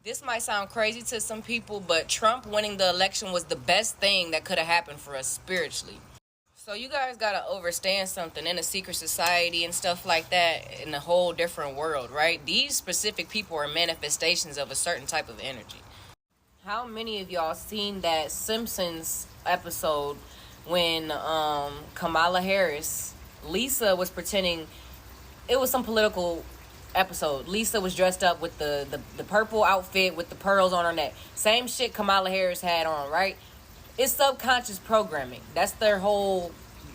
This might sound crazy to some people, but Trump winning the election was the best thing that could have happened for us spiritually. So you guys gotta understand something in a secret society and stuff like that, in a whole different world, right? These specific people are manifestations of a certain type of energy. How many of y'all seen that Simpsons episode when Kamala Harris, Lisa was pretending it was some political episode. Lisa was dressed up with the purple outfit with the pearls on her neck. Same shit Kamala Harris had on, right? It's subconscious programming. That's their whole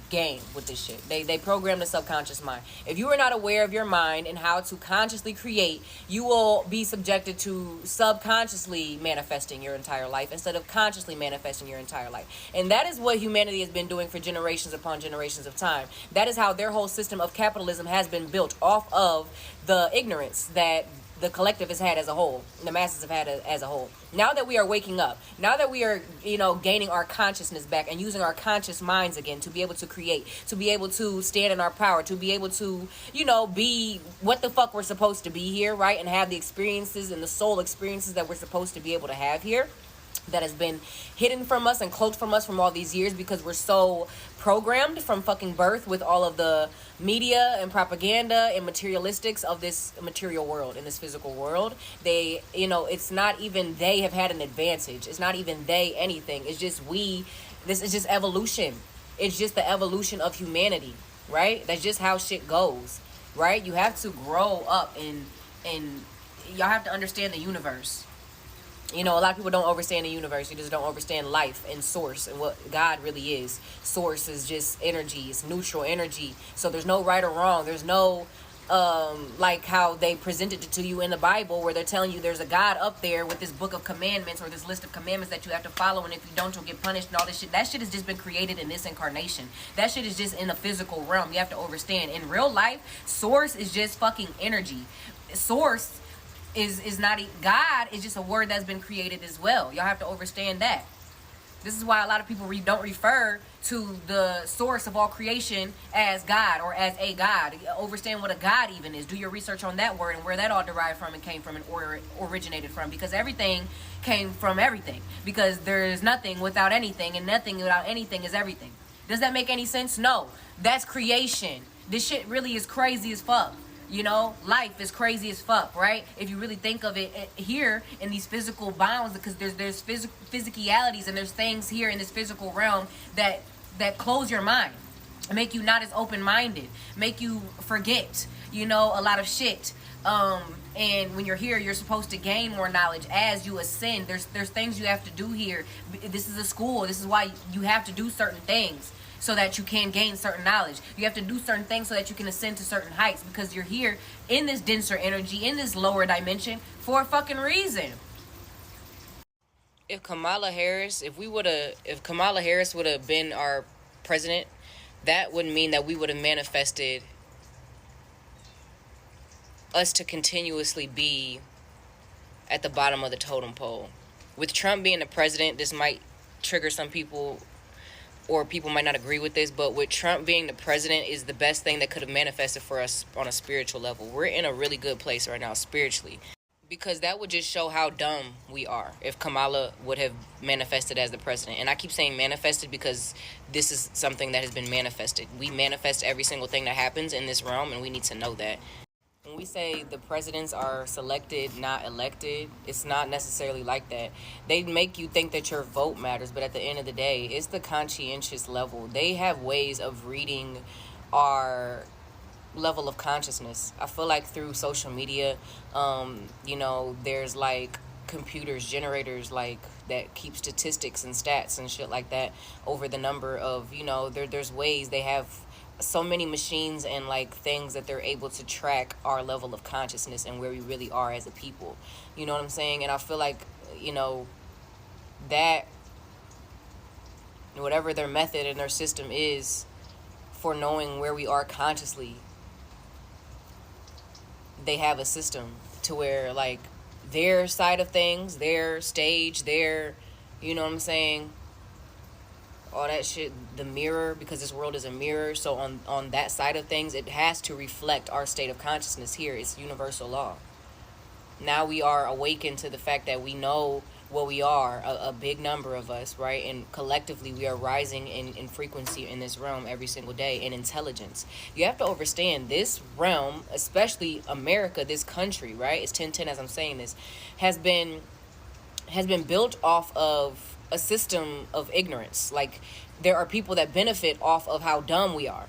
game with this shit. They program the subconscious mind. If you are not aware of your mind and how to consciously create, you will be subjected to subconsciously manifesting your entire life instead of consciously manifesting your entire life. And that is what humanity has been doing for generations upon generations of time. That is how their whole system of capitalism has been built, off of the ignorance that the collective has had as a whole, the masses have had as a whole. Now that we are waking up, now that we are, gaining our consciousness back and using our conscious minds again to be able to create, to be able to stand in our power, to be able to, be what the fuck we're supposed to be here, right? And have the experiences and the soul experiences that we're supposed to be able to have here, that has been hidden from us and cloaked from us from all these years because we're so programmed from fucking birth with all of the media and propaganda and materialistics of this material world, in this physical world. They, it's not even they have had an advantage. It's not even they anything. It's just we. This is just evolution. It's just the evolution of humanity, right? That's just how shit goes, right? You have to grow up and y'all have to understand the universe. A lot of people don't understand the universe. You just don't understand life and source and what God really is. Source is just energy. It's neutral energy. So there's no right or wrong. There's no like how they presented it to you in the Bible, where they're telling you there's a God up there with this book of commandments or this list of commandments that you have to follow, and if you don't, you'll get punished and all this shit. That shit has just been created in this incarnation. That shit is just in the physical realm. You have to understand. In real life, source is just fucking energy. Source is not God is just a word that's been created as well. Y'all have to understand that. This is why a lot of people don't refer to the source of all creation as God or as a God. Understand what a God even is. Do your research on that word and where that all derived from and came from and originated from, because everything came from everything, because there is nothing without anything and nothing without anything is everything. Does that make any sense? No. That's creation. This shit really is crazy as fuck. Life is crazy as fuck, right? If you really think of it here in these physical bounds, because there's physicalities and there's things here in this physical realm that close your mind, make you not as open-minded, make you forget, a lot of shit. And when you're here, you're supposed to gain more knowledge as you ascend. There's things you have to do here. This is a school. This is why you have to do certain things, so that you can gain certain knowledge. You have to do certain things so that you can ascend to certain heights, because you're here in this denser energy, in this lower dimension, for a fucking reason. If Kamala Harris would have been our president, that would mean that we would have manifested us to continuously be at the bottom of the totem pole. With Trump being the president, this might trigger some people, or people might not agree with this, but with Trump being the president is the best thing that could have manifested for us on a spiritual level. We're in a really good place right now spiritually, because that would just show how dumb we are if Kamala would have manifested as the president. And I keep saying manifested because this is something that has been manifested. We manifest every single thing that happens in this realm, and we need to know that. When we say the presidents are selected, not elected, it's not necessarily like that. They make you think that your vote matters, but at the end of the day, it's the conscientious level. They have ways of reading our level of consciousness. I feel like through social media, there's like computers, generators like that keep statistics and stats and shit like that over the number of, there's ways they have so many machines and like things that they're able to track our level of consciousness and where we really are as a people. You know what I'm saying? And I feel like, that whatever their method and their system is for knowing where we are consciously, they have a system to where like their side of things, their stage, their, you know what I'm saying, all that shit, the mirror, because this world is a mirror. So on that side of things, it has to reflect our state of consciousness here. It's universal law. Now we are awakened to the fact that we know what we are, a big number of us, right? And collectively we are rising in frequency in this realm every single day, in intelligence. You have to understand this realm, especially America, this country, right? It's 1010 as I'm saying this, has been built off of a system of ignorance. Like, there are people that benefit off of how dumb we are.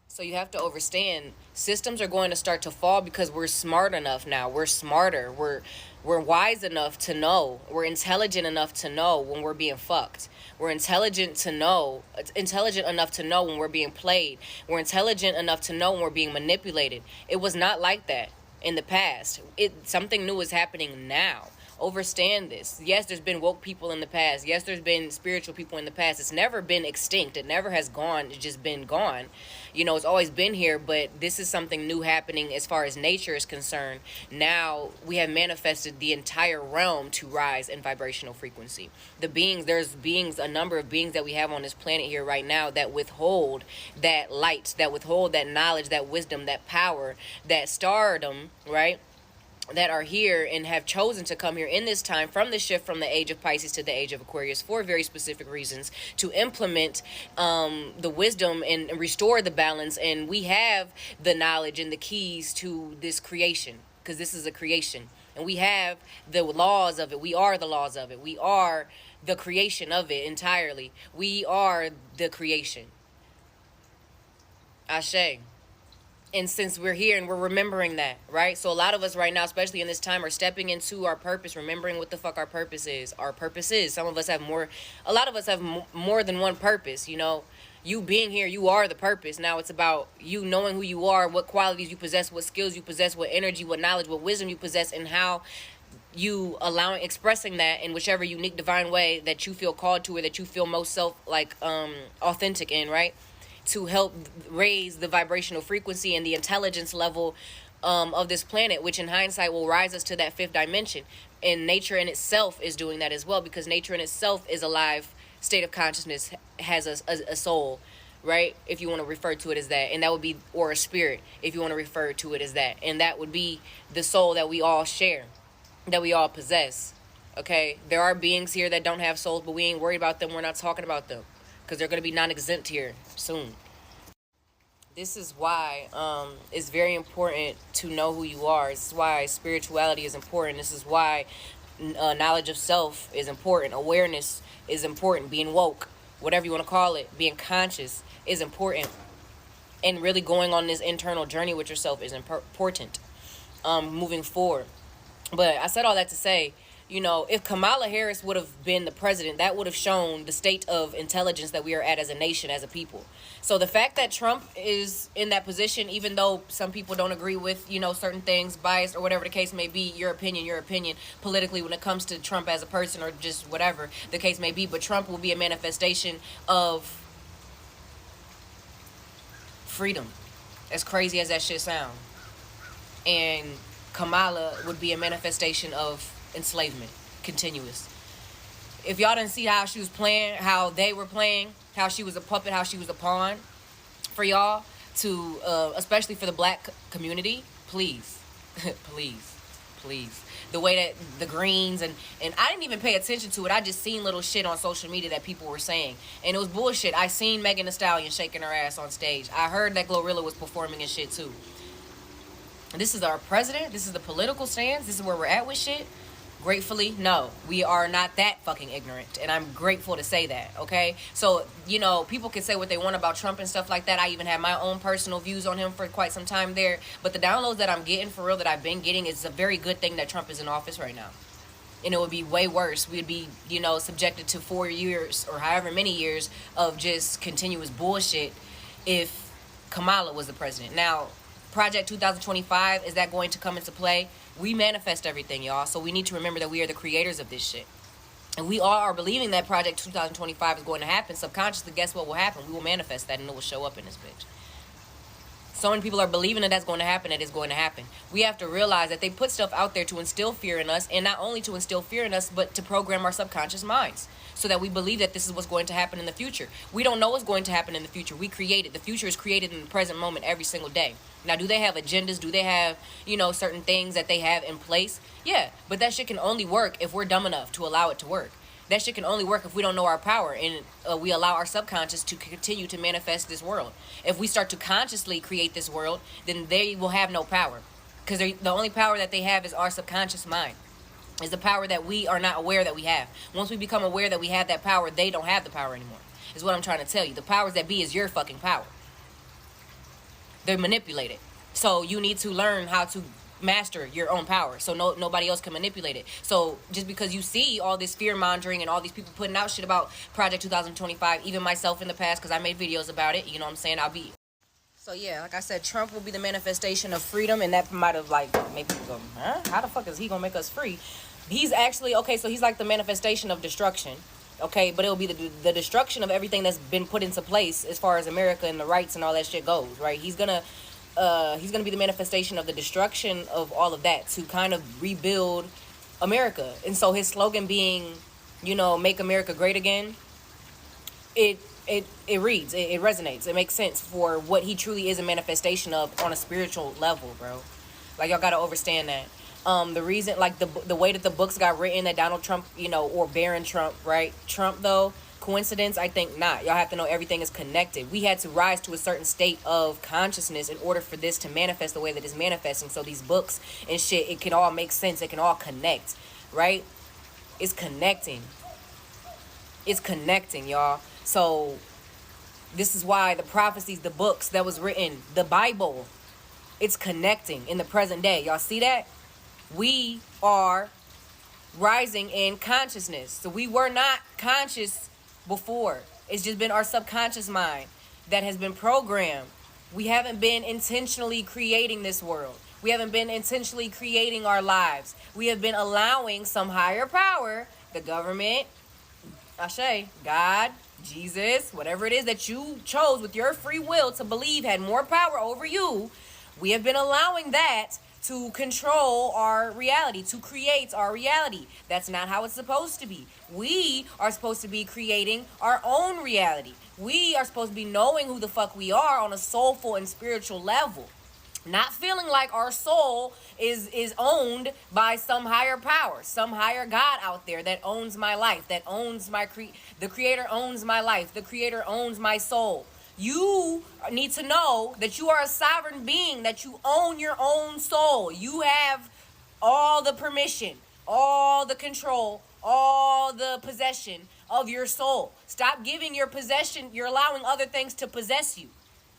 So you have to understand, systems are going to start to fall because we're smart enough now. We're smarter. We're wise enough to know. We're intelligent enough to know when we're being fucked. We're intelligent enough to know when we're being played. We're intelligent enough to know when we're being manipulated. It was not like that in the past. Something new is happening now. Understand this. Yes, there's been woke people in the past. Yes, there's been spiritual people in the past. It's never been extinct. It never has gone. It's just been gone. It's always been here, but this is something new happening as far as nature is concerned. Now we have manifested the entire realm to rise in vibrational frequency. There's a number of beings that we have on this planet here right now that withhold that light, that withhold that knowledge, that wisdom, that power, that stardom, right? That are here and have chosen to come here in this time, from the shift from the age of Pisces to the age of Aquarius, for very specific reasons, to implement the wisdom and restore the balance. And we have the knowledge and the keys to this creation, because this is a creation, and we have the laws of it. We are the laws of it. We are the creation of it entirely. We are the creation. Ashe. And since we're here and we're remembering that, right? So a lot of us right now, especially in this time, are stepping into our purpose, remembering what the fuck our purpose is. Our purpose is, a lot of us have more than one purpose, You being here, you are the purpose. Now it's about you knowing who you are, what qualities you possess, what skills you possess, what energy, what knowledge, what wisdom you possess, and how you expressing that in whichever unique divine way that you feel called to, or that you feel most authentic in, right? To help raise the vibrational frequency and the intelligence level of this planet, which in hindsight will rise us to that fifth dimension. And nature in itself is doing that as well, because nature in itself is a live state of consciousness, has a soul, right? If you want to refer to it as that. And that would be, or a spirit, if you want to refer to it as that. And that would be the soul that we all share, that we all possess. Okay? There are beings here that don't have souls, but we ain't worried about them. We're not talking about them, because they're going to be non-exempt here soon. This is why it's very important to know who you are. This is why spirituality is important. This is why knowledge of self is important. Awareness is important. Being woke, whatever you want to call it, being conscious is important. And really going on this internal journey with yourself is important moving forward. But I said all that to say, if Kamala Harris would have been the president, that would have shown the state of intelligence that we are at as a nation, as a people. So the fact that Trump is in that position, even though some people don't agree with, certain things, biased or whatever the case may be, your opinion politically when it comes to Trump as a person, or just whatever the case may be, but Trump will be a manifestation of freedom, as crazy as that shit sound. And Kamala would be a manifestation of enslavement, continuous. If y'all didn't see how she was playing, how they were playing, how she was a puppet, how she was a pawn for y'all, to especially for the black community, please the way that the Greens and I didn't even pay attention to it. I just seen little shit on social media that people were saying, and it was bullshit. I seen Megan Thee Stallion shaking her ass on stage. I heard that Glorilla was performing and shit too. This is our president. This is the political stance. This is where we're at with shit. Gratefully, no, we are not that fucking ignorant, and I'm grateful to say that, okay? So, people can say what they want about Trump and stuff like that. I even have my own personal views on him for quite some time there, but the downloads that I'm getting, for real, that I've been getting, is a very good thing that Trump is in office right now. And it would be way worse. We'd be, subjected to 4 years or however many years of just continuous bullshit if Kamala was the president. Now, Project 2025, is that going to come into play? We manifest everything, y'all. So we need to remember that we are the creators of this shit. And we all are believing that Project 2025 is going to happen. Subconsciously, guess what will happen? We will manifest that, and it will show up in this bitch. So many people are believing that that's going to happen, that it's going to happen. We have to realize that they put stuff out there to instill fear in us, and not only to instill fear in us, but to program our subconscious minds so that we believe that this is what's going to happen in the future. We don't know what's going to happen in the future. We create it. The future is created in the present moment every single day. Now, do they have agendas? Do they have, certain things that they have in place? Yeah, but that shit can only work if we're dumb enough to allow it to work. That shit can only work if we don't know our power and we allow our subconscious to continue to manifest this world. If we start to consciously create this world, then they will have no power. Because the only power that they have is our subconscious mind. Is the power that we are not aware that we have. Once we become aware that we have that power, they don't have the power anymore. Is what I'm trying to tell you. The powers that be is your fucking power. They're manipulated. So you need to learn how to master your own power so nobody else can manipulate it. So just because you see all this fear mongering and all these people putting out shit about Project 2025, even myself in the past, because I made videos about it, you know what I'm saying, so yeah, like I said, Trump will be the manifestation of freedom, and that might have made people go, huh? How the fuck is he gonna make us free? He's actually, okay, so he's like the manifestation of destruction, okay, but it'll be the destruction of everything that's been put into place as far as America and the rights and all that shit goes, right? He's gonna be the manifestation of the destruction of all of that to kind of rebuild America. And so his slogan being, make America great again, it reads, it resonates, it makes sense for what he truly is a manifestation of on a spiritual level, bro. Like, y'all gotta understand that. The reason, like, the way that the books got written, that Donald Trump, or Barron Trump, right? Trump, though, coincidence? I think not. Y'all have to know everything is connected. We had to rise to a certain state of consciousness in order for this to manifest the way that it's manifesting. So these books and shit, it can all make sense. It can all connect, right? It's connecting. It's connecting, y'all. So this is why the prophecies, the books that was written, the Bible, it's connecting in the present day. Y'all see that? We are rising in consciousness. So we were not conscious before. It's just been our subconscious mind that has been programmed. We haven't been intentionally creating this world. We haven't been intentionally creating our lives. We have been allowing some higher power, the government, Ashe, God, Jesus, whatever it is that you chose with your free will to believe had more power over you. We have been allowing that to control our reality, to create our reality. That's not how it's supposed to be. We are supposed to be creating our own reality. We are supposed to be knowing who the fuck we are on a soulful and spiritual level. Not feeling like our soul is owned by some higher power, some higher God out there that owns my life, that owns the creator owns my life, the creator owns my soul. You need to know that you are a sovereign being, that you own your own soul. You have all the permission, all the control, all the possession of your soul. Stop giving your possession, you're allowing other things to possess you.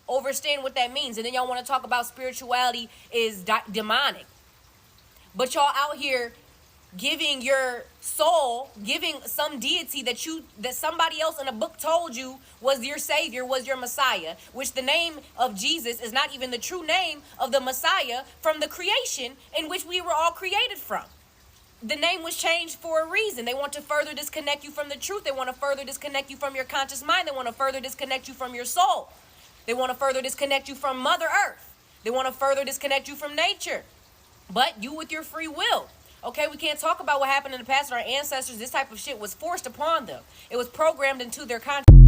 Understand what that means. And then y'all want to talk about spirituality is demonic. But y'all out here giving your soul, giving some deity that somebody else in a book told you was your savior, was your Messiah, which the name of Jesus is not even the true name of the Messiah from the creation in which we were all created from. The name was changed for a reason. They want to further disconnect you from the truth. They want to further disconnect you from your conscious mind. They want to further disconnect you from your soul. They want to further disconnect you from Mother Earth. They want to further disconnect you from nature. But you with your free will. Okay, we can't talk about what happened in the past to our ancestors. This type of shit was forced upon them. It was programmed into their consciousness.